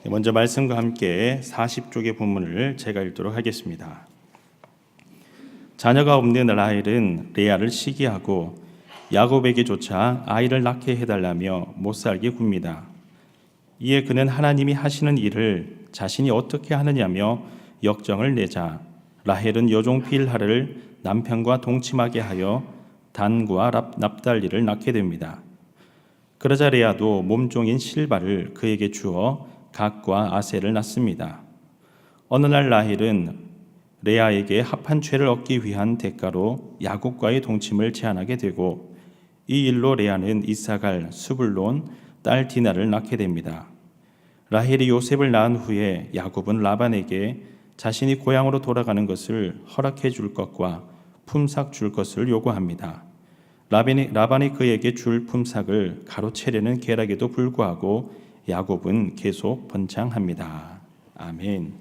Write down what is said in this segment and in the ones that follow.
먼저 말씀과 함께 40쪽의 본문을 제가 읽도록 하겠습니다. 자녀가 없는 라헬은 레아를 시기하고 야곱에게조차 아이를 낳게 해달라며 못살게 굽니다. 이에 그는 하나님이 하시는 일을 자신이 어떻게 하느냐며 역정을 내자 라헬은 여종 빌하를 남편과 동침하게 하여 단과 납달리를 낳게 됩니다. 그러자 레아도 몸종인 실바를 그에게 주어 갓과 아셀을 낳습니다. 어느 날 라헬은 레아에게 합한 죄를 얻기 위한 대가로 야곱과의 동침을 제안하게 되고 이 일로 레아는 이사갈, 스불론, 딸 디나를 낳게 됩니다. 라헬이 요셉을 낳은 후에 야곱은 라반에게 자신이 고향으로 돌아가는 것을 허락해 줄 것과 품삯 줄 것을 요구합니다. 라반이 그에게 줄 품삯을 가로채려는 계략에도 불구하고 야곱은 계속 번창합니다. 아멘.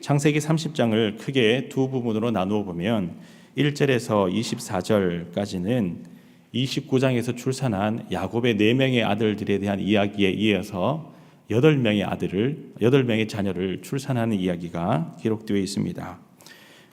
창세기 30장을 크게 두 부분으로 나누어 보면 1절에서 24절까지는 29장에서 출산한 야곱의 4명의 아들들에 대한 이야기에 이어서 8명의 자녀를 출산하는 이야기가 기록되어 있습니다.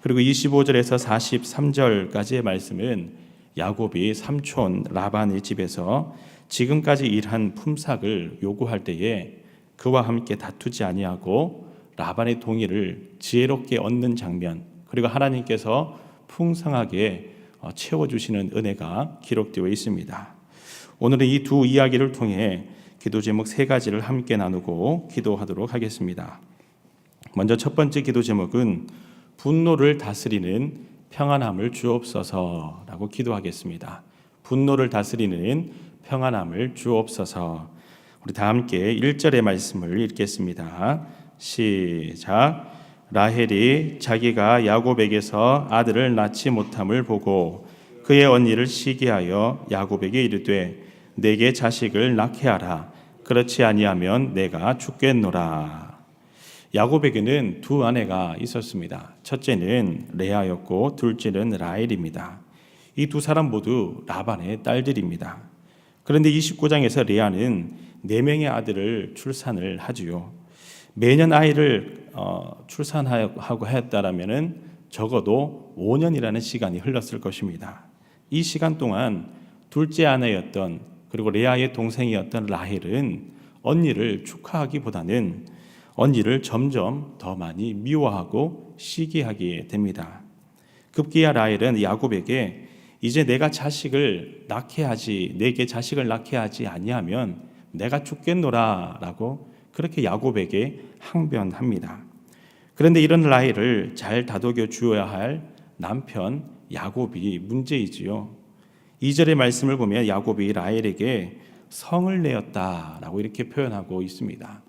그리고 25절에서 43절까지의 말씀은 야곱이 삼촌 라반의 집에서 지금까지 일한 품삯을 요구할 때에 그와 함께 다투지 아니하고 라반의 동의를 지혜롭게 얻는 장면, 그리고 하나님께서 풍성하게 채워주시는 은혜가 기록되어 있습니다. 오늘은 이 두 이야기를 통해 기도 제목 3가지를 함께 나누고 기도하도록 하겠습니다. 먼저 첫 번째 기도 제목은 분노를 다스리는 평안함을 주옵소서라고 기도하겠습니다. 분노를 다스리는 평안함을 주옵소서. 우리 다 함께 1절의 말씀을 읽겠습니다. 시작. 라헬이 자기가 야곱에게서 아들을 낳지 못함을 보고 그의 언니를 시기하여 야곱에게 이르되 내게 자식을 낳게 하라. 그렇지 아니하면 내가 죽겠노라. 야곱에게는 두 아내가 있었습니다. 첫째는 레아였고 둘째는 라헬입니다. 이 두 사람 모두 라반의 딸들입니다. 그런데 29장에서 레아는 4명의 아들을 출산을 하지요. 매년 아이를 출산하고 했다라면은 적어도 5년이라는 시간이 흘렀을 것입니다. 이 시간 동안 둘째 아내였던 그리고 레아의 동생이었던 라헬은 언니를 축하하기보다는 언니를 점점 더 많이 미워하고 시기하게 됩니다. 급기야 라헬은 야곱에게 이제 내게 자식을 낳게 하지 아니하면 내가 죽겠노라라고 그렇게 야곱에게 항변합니다. 그런데 이런 라헬을 잘 다독여 주어야 할 남편 야곱이 문제이지요. 2절의 말씀을 보면 야곱이 라헬에게 성을 내었다라고 이렇게 표현하고 있습니다.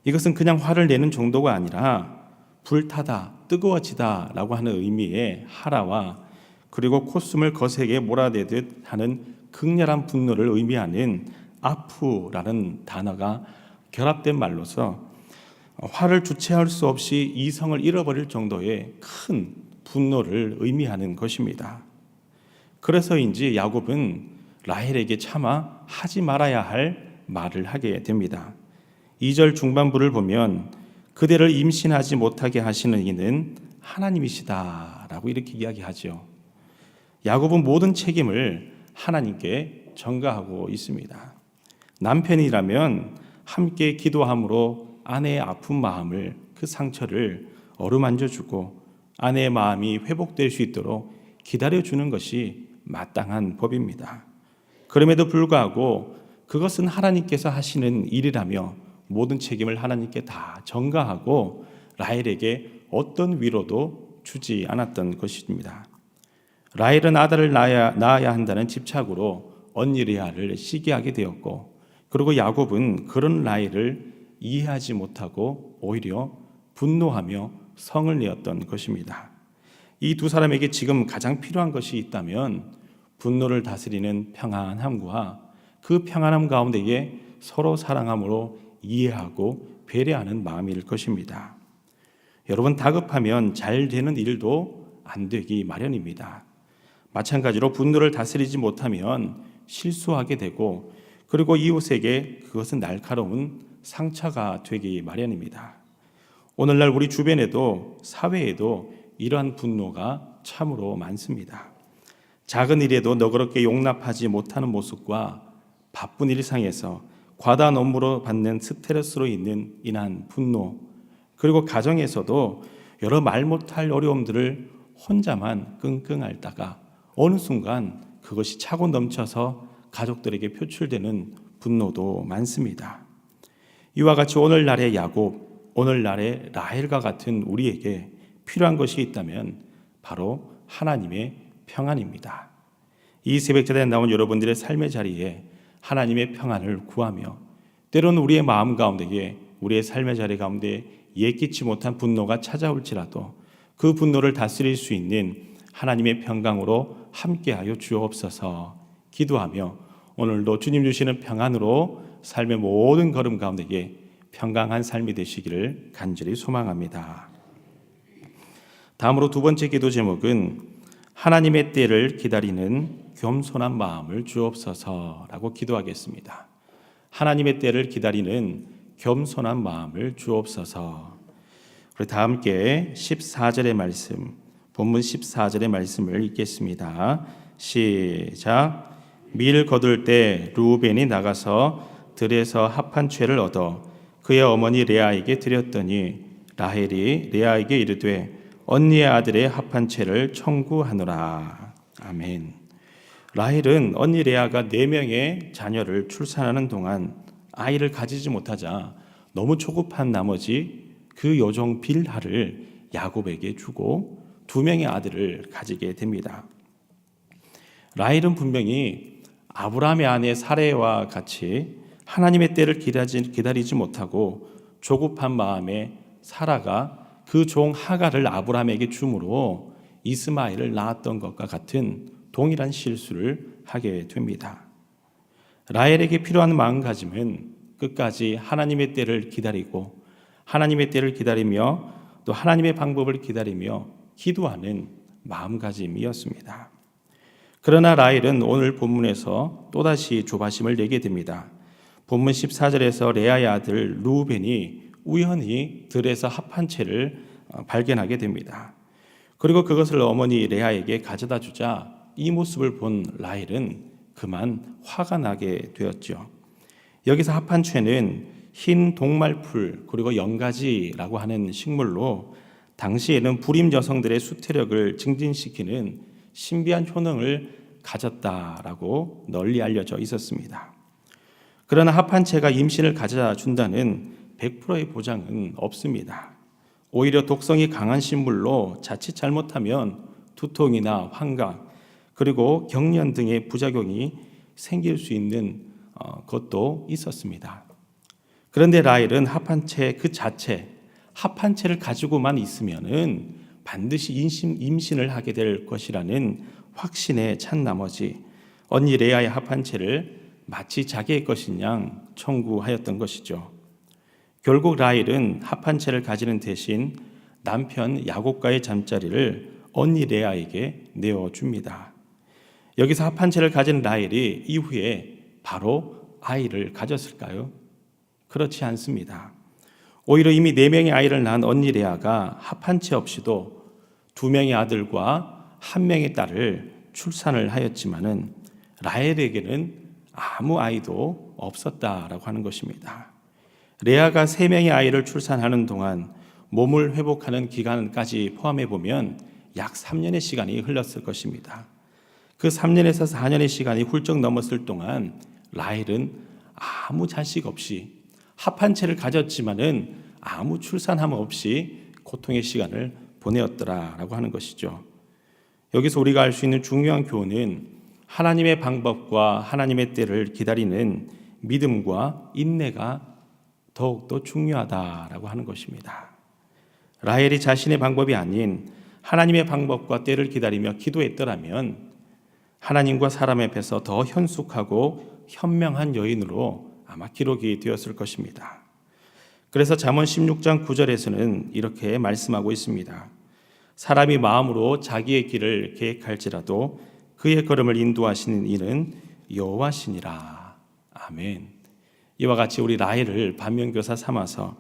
이것은 그냥 화를 내는 정도가 아니라 불타다, 뜨거워지다라고 하는 의미의 하라와 그리고 콧숨을 거세게 몰아내듯 하는 극렬한 분노를 의미하는 아프라는 단어가 결합된 말로서 화를 주체할 수 없이 이성을 잃어버릴 정도의 큰 분노를 의미하는 것입니다. 그래서인지 야곱은 라헬에게 차마 하지 말아야 할 말을 하게 됩니다. 2절 중반부를 보면 그대를 임신하지 못하게 하시는 이는 하나님이시다라고 이렇게 이야기하죠. 야곱은 모든 책임을 하나님께 전가하고 있습니다. 남편이라면 함께 기도함으로 아내의 아픈 마음을, 그 상처를 어루만져주고 아내의 마음이 회복될 수 있도록 기다려주는 것이 마땅한 법입니다. 그럼에도 불구하고 그것은 하나님께서 하시는 일이라며 모든 책임을 하나님께 다 전가하고 라헬에게 어떤 위로도 주지 않았던 것입니다. 라헬은 아들을 낳아야 한다는 집착으로 언니 레아를 시기하게 되었고, 그리고 야곱은 그런 라헬을 이해하지 못하고 오히려 분노하며 성을 내었던 것입니다. 이 두 사람에게 지금 가장 필요한 것이 있다면 분노를 다스리는 평안함과 그 평안함 가운데에 서로 사랑함으로 이해하고 배려하는 마음일 것입니다. 여러분, 다급하면 잘 되는 일도 안 되기 마련입니다. 마찬가지로 분노를 다스리지 못하면 실수하게 되고, 그리고 이웃에게 그것은 날카로운 상처가 되기 마련입니다. 오늘날 우리 주변에도 사회에도 이러한 분노가 참으로 많습니다. 작은 일에도 너그럽게 용납하지 못하는 모습과 바쁜 일상에서 과다한 업무로 받는 스트레스로 인한 분노, 그리고 가정에서도 여러 말 못할 어려움들을 혼자만 끙끙 앓다가 어느 순간 그것이 차고 넘쳐서 가족들에게 표출되는 분노도 많습니다. 이와 같이 오늘날의 야곱, 오늘날의 라헬과 같은 우리에게 필요한 것이 있다면 바로 하나님의 평안입니다. 이 새벽제단에 나온 여러분들의 삶의 자리에 하나님의 평안을 구하며, 때로는 우리의 마음 가운데에, 우리의 삶의 자리 가운데 예기치 못한 분노가 찾아올지라도 그 분노를 다스릴 수 있는 하나님의 평강으로 함께하여 주옵소서 기도하며, 오늘도 주님 주시는 평안으로 삶의 모든 걸음 가운데에 평강한 삶이 되시기를 간절히 소망합니다. 다음으로 두 번째 기도 제목은 하나님의 때를 기다리는 겸손한 마음을 주옵소서라고 기도하겠습니다. 하나님의 때를 기다리는 겸손한 마음을 주옵소서. 우리 다 함께 14절의 말씀, 본문 14절의 말씀을 읽겠습니다. 시작. 밀 거둘 때 루벤이 나가서 들에서 합한 채를 얻어 그의 어머니 레아에게 드렸더니 라헬이 레아에게 이르되 언니의 아들의 합한 채를 청구하노라. 아멘. 라헬은 언니 레아가 4명의 자녀를 출산하는 동안 아이를 가지지 못하자 너무 초급한 나머지 그 여종 빌하를 야곱에게 주고 2명의 아들을 가지게 됩니다. 라헬은 분명히 아브라함의 아내 사레와 같이 하나님의 때를 기다리지 못하고 조급한 마음에 사라가 그 종 하갈을 아브라함에게 주므로 이스마엘을 낳았던 것과 같은 동일한 실수를 하게 됩니다. 라헬에게 필요한 마음가짐은 끝까지 하나님의 때를 기다리고 하나님의 때를 기다리며 또 하나님의 방법을 기다리며 기도하는 마음가짐이었습니다. 그러나 라헬은 오늘 본문에서 또다시 조바심을 내게 됩니다. 본문 14절에서 레아의 아들 루벤이 우연히 들에서 합한 채를 발견하게 됩니다. 그리고 그것을 어머니 레아에게 가져다 주자 이 모습을 본 라헬은 그만 화가 나게 되었죠. 여기서 합한 채는 흰 동말풀 그리고 연가지라고 하는 식물로 당시에는 불임 여성들의 수태력을 증진시키는 신비한 효능을 가졌다라고 널리 알려져 있었습니다. 그러나 합한 채가 임신을 가져다 준다는 100%의 보장은 없습니다. 오히려 독성이 강한 식물로 자칫 잘못하면 두통이나 환각 그리고 경련 등의 부작용이 생길 수 있는 것도 있었습니다. 그런데 라헬은 합한 채 그 자체, 합한 채를 가지고만 있으면은 반드시 임신을 하게 될 것이라는 확신에 찬 나머지 언니 레아의 합한 채를 마치 자기의 것인 양 청구하였던 것이죠. 결국 라헬은 합한 채를 가지는 대신 남편 야곱과의 잠자리를 언니 레아에게 내어줍니다. 여기서 합한 채를 가진 라헬이 이후에 바로 아이를 가졌을까요? 그렇지 않습니다. 오히려 이미 4명의 아이를 낳은 언니 레아가 합한 채 없이도 2명의 아들과 1명의 딸을 출산을 하였지만은 라헬에게는 아무 아이도 없었다라고 하는 것입니다. 레아가 3명의 아이를 출산하는 동안 몸을 회복하는 기간까지 포함해 보면 약 3년의 시간이 흘렀을 것입니다. 그 3년에서 4년의 시간이 훌쩍 넘었을 동안 라헬은 아무 자식 없이 합한 채를 가졌지만은 아무 출산함 없이 고통의 시간을 보내었더라라고 하는 것이죠. 여기서 우리가 알 수 있는 중요한 교훈은 하나님의 방법과 하나님의 때를 기다리는 믿음과 인내가 더욱더 중요하다라고 하는 것입니다. 라헬이 자신의 방법이 아닌 하나님의 방법과 때를 기다리며 기도했더라면 하나님과 사람 앞에서 더 현숙하고 현명한 여인으로 아마 기록이 되었을 것입니다. 그래서 잠언 16장 9절에서는 이렇게 말씀하고 있습니다. 사람이 마음으로 자기의 길을 계획할지라도 그의 걸음을 인도하시는 이는 여호와시니라. 아멘. 이와 같이 우리 라헬을 반면교사 삼아서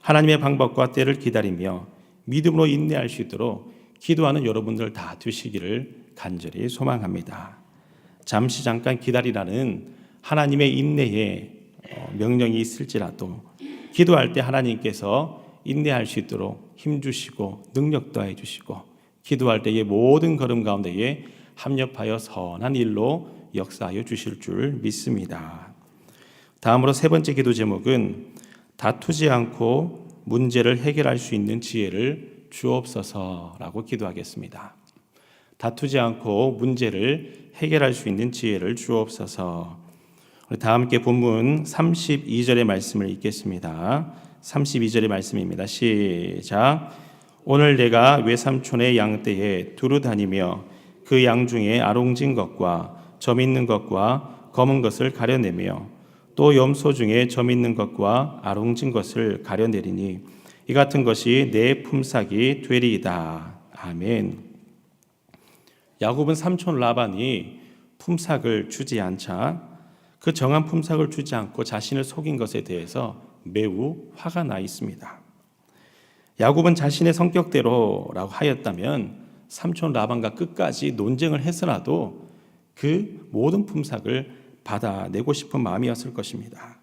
하나님의 방법과 때를 기다리며 믿음으로 인내할 수 있도록 기도하는 여러분들 다 되시기를 간절히 소망합니다. 잠깐 기다리라는 하나님의 인내의 명령이 있을지라도 기도할 때 하나님께서 인내할 수 있도록 힘주시고 능력 더해 주시고 기도할 때의 모든 걸음 가운데에 합력하여 선한 일로 역사하여 주실 줄 믿습니다. 다음으로 세 번째 기도 제목은 다투지 않고 문제를 해결할 수 있는 지혜를 주옵소서라고 기도하겠습니다. 다투지 않고 문제를 해결할 수 있는 지혜를 주옵소서. 우리 다 함께 본문 32절의 말씀을 읽겠습니다. 32절의 말씀입니다. 시작. 오늘 내가 외삼촌의 양떼에 두루 다니며 그 양 중에 아롱진 것과 점 있는 것과 검은 것을 가려내며 또 염소 중에 점 있는 것과 아롱진 것을 가려내리니 이 같은 것이 내 품삯이 되리이다. 아멘. 야곱은 삼촌 라반이 품삯을 주지 않자 그 정한 품삯을 주지 않고 자신을 속인 것에 대해서 매우 화가 나 있습니다. 야곱은 자신의 성격대로라고 하였다면 삼촌 라반과 끝까지 논쟁을 해서라도 그 모든 품삯을 받아내고 싶은 마음이었을 것입니다.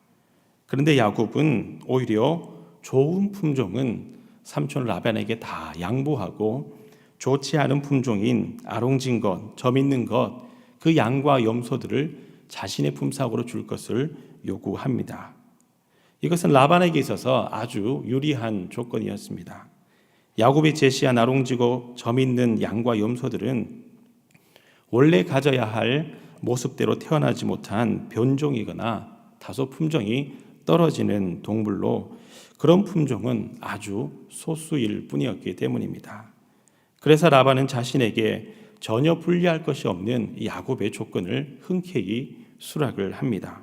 그런데 야곱은 오히려 좋은 품종은 삼촌 라반에게 다 양보하고 좋지 않은 품종인 아롱진 것, 점 있는 것, 그 양과 염소들을 자신의 품삯으로 줄 것을 요구합니다. 이것은 라반에게 있어서 아주 유리한 조건이었습니다. 야곱이 제시한 아롱지고 점 있는 양과 염소들은 원래 가져야 할 모습대로 태어나지 못한 변종이거나 다소 품종이 떨어지는 동물로 그런 품종은 아주 소수일 뿐이었기 때문입니다. 그래서 라반은 자신에게 전혀 불리할 것이 없는 야곱의 조건을 흔쾌히 수락을 합니다.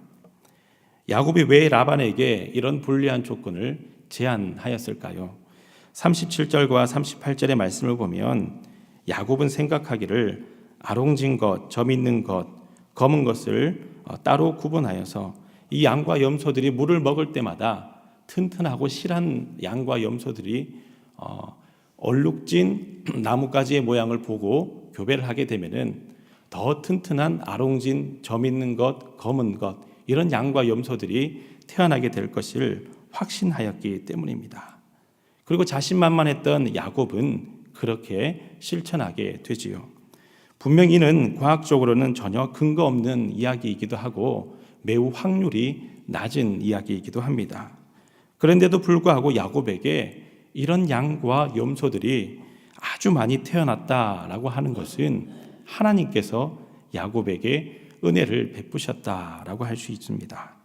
야곱이 왜 라반에게 이런 불리한 조건을 제안하였을까요? 37절과 38절의 말씀을 보면 야곱은 생각하기를 아롱진 것, 점 있는 것, 검은 것을 따로 구분하여서 이 양과 염소들이 물을 먹을 때마다 튼튼하고 실한 양과 염소들이 얼룩진 나뭇가지의 모양을 보고 교배를 하게 되면은 더 튼튼한 아롱진, 점 있는 것, 검은 것 이런 양과 염소들이 태어나게 될 것을 확신하였기 때문입니다. 그리고 자신만만했던 야곱은 그렇게 실천하게 되지요. 분명히 이는 과학적으로는 전혀 근거 없는 이야기이기도 하고 매우 확률이 낮은 이야기이기도 합니다. 그런데도 불구하고 야곱에게 이런 양과 염소들이 아주 많이 태어났다라고 하는 것은 하나님께서 야곱에게 은혜를 베푸셨다라고 할 수 있습니다.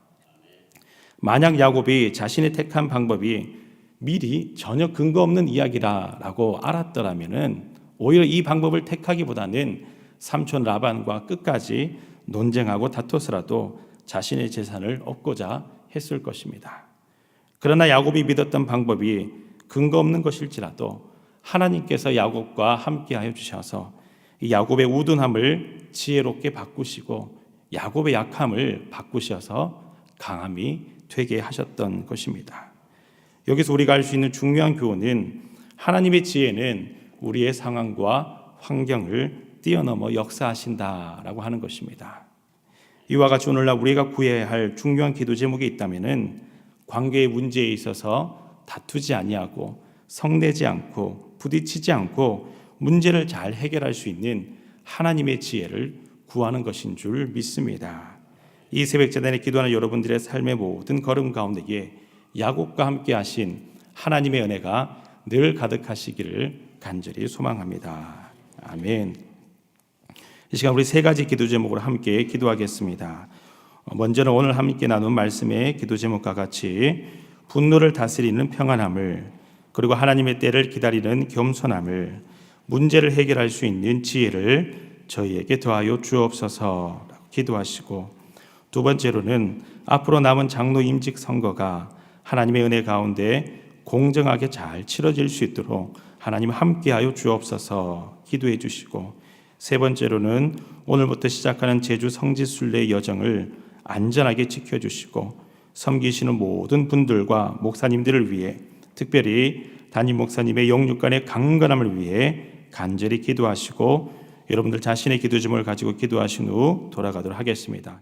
만약 야곱이 자신의 택한 방법이 미리 전혀 근거 없는 이야기라고 알았더라면은 오히려 이 방법을 택하기보다는 삼촌 라반과 끝까지 논쟁하고 다투서라도 자신의 재산을 얻고자 했을 것입니다. 그러나 야곱이 믿었던 방법이 근거 없는 것일지라도 하나님께서 야곱과 함께하여 주셔서 이 야곱의 우둔함을 지혜롭게 바꾸시고 야곱의 약함을 바꾸셔서 강함이 되게 하셨던 것입니다. 여기서 우리가 알 수 있는 중요한 교훈은 하나님의 지혜는 우리의 상황과 환경을 뛰어넘어 역사하신다라고 하는 것입니다. 이와 같이 오늘날 우리가 구해야 할 중요한 기도 제목이 있다면은 관계의 문제에 있어서 다투지 아니하고 성내지 않고 부딪히지 않고 문제를 잘 해결할 수 있는 하나님의 지혜를 구하는 것인 줄 믿습니다. 이 새벽제단에 기도하는 여러분들의 삶의 모든 걸음 가운데에 야곱과 함께 하신 하나님의 은혜가 늘 가득하시기를 간절히 소망합니다. 아멘. 이 시간 우리 세 가지 기도 제목으로 함께 기도하겠습니다. 먼저는 오늘 함께 나눈 말씀의 기도 제목과 같이 분노를 다스리는 평안함을, 그리고 하나님의 때를 기다리는 겸손함을, 문제를 해결할 수 있는 지혜를 저희에게 더하여 주옵소서 기도하시고, 두 번째로는 앞으로 남은 장로 임직 선거가 하나님의 은혜 가운데 공정하게 잘 치러질 수 있도록 하나님 함께하여 주옵소서 기도해 주시고, 세 번째로는 오늘부터 시작하는 제주 성지순례의 여정을 안전하게 지켜주시고 섬기시는 모든 분들과 목사님들을 위해, 특별히 담임 목사님의 영육간의 강건함을 위해 간절히 기도하시고 여러분들 자신의 기도 제목을 가지고 기도하신 후 돌아가도록 하겠습니다.